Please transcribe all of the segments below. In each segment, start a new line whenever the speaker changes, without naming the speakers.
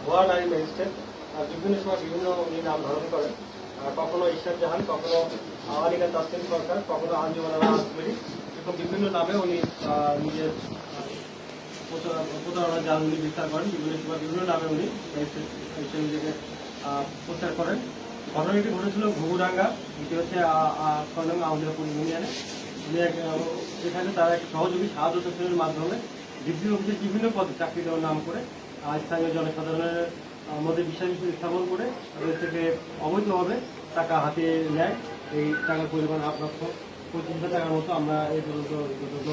ভুয়া নারী ম্যাজিস্ট্রেট বিভিন্ন সময় বিভিন্ন উনি নাম ধারণ করেন। কখনো ঈশ্বর জাহান, কখনো আনিকা তাসলিম সরকার, কখনো আঞ্জুমানা রাজমেরি, এরকম বিভিন্ন নামে উনি নিজের প্রতারণার জাল উনি বিস্তার করেন। বিভিন্ন সময় বিভিন্ন নামে উনি ম্যাজিস্ট্রেট হিসেবে নিজেকে প্রচার করেন। ঘটনাটি ঘটেছিল ঘুঘুডাঙ্গা, এটি হচ্ছে খড়নং আউলিয়াপুর ইউনিয়নে। এখানে তারা এক সহযোগী সাহায্য হোসেনের মাধ্যমে ডিসি অফিসের বিভিন্ন পদে চাকরি দেওয়ার নাম করে স্থানীয় জনসাধারণের মধ্যে বিশ্বাস স্থাপন করে তাদের থেকে অবৈধভাবে টাকা হাতিয়ে নেয়। এই টাকার পরিমাণ 8,25,000 টাকার মতো আমরা এই পর্যন্ত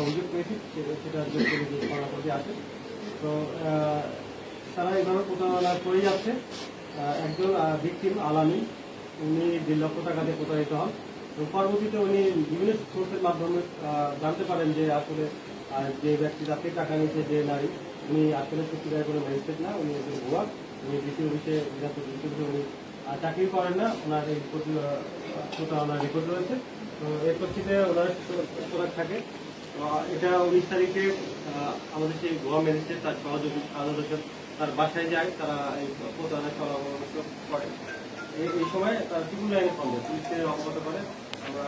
অভিযোগ পেয়েছি, সেটা কর্মকর্তী আছে। তো তারা এইভাবে প্রতারণা করে যাচ্ছে। একজন ভিকটিম আলামী, উনি 1.5 লক্ষ টাকা দিয়ে প্রতারিত হন। এবং পরবর্তীতে উনি বিভিন্ন সোর্সের মাধ্যমে জানতে পারেন যে আসলে যে ব্যক্তি যাতে টাকা নিচ্ছে, যে নারী, উনি আসলে সত্যিকারের কোনো ম্যাজিস্ট্রেট না, উনি একজন ভুয়া। উনি ডিসি অফিসে উনি চাকরি করেন না, ওনার এই প্রতারণার রেকর্ড রয়েছে। তো এর প্রেক্ষিতে ওনার প্রোডাক্ট থাকে। এটা 19 তারিখে আমাদের সেই ভুয়া ম্যাজিস্ট্রেট তার সহযোগী সাধারণ তার বাসায় যায়, তারা এই প্রতারণার পরামর্শ করে। এই সময় তার ত্রিপুল লাইনের সন্দেহ পুলিশকে অবগত করে। আমরা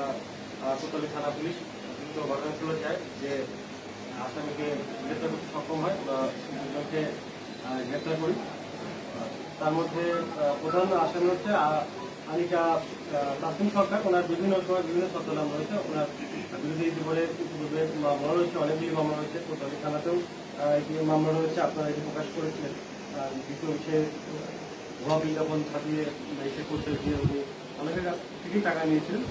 কোতোয়ালি থানা পুলিশ দ্রুত ঘটনাস্থলে যায়, যে আসামিকে গ্রেপ্তার করতে সক্ষম হয়। আমরা দুজনকে গ্রেপ্তার করি। তার মধ্যে প্রধান আসামি হচ্ছে আনিকা তাসলিম সরকার। ওনার বিভিন্ন সময় বিভিন্ন ছদ্মনাম রয়েছে। ওনার বিরুদ্ধে ইতিপূর্বে মামলা রয়েছে, অনেকগুলি মামলা রয়েছে। কোতোয়ালি থানাতেও একটি মামলা রয়েছে, আপনারা এটি প্রকাশ করেছিলেন। দ্বিতীয় বিষয়ে ভুয়া বিজ্ঞাপন ছাপিয়ে এসে করতে গিয়ে উনি অনেকের কাছ থেকেই টাকা নিয়েছিলেন।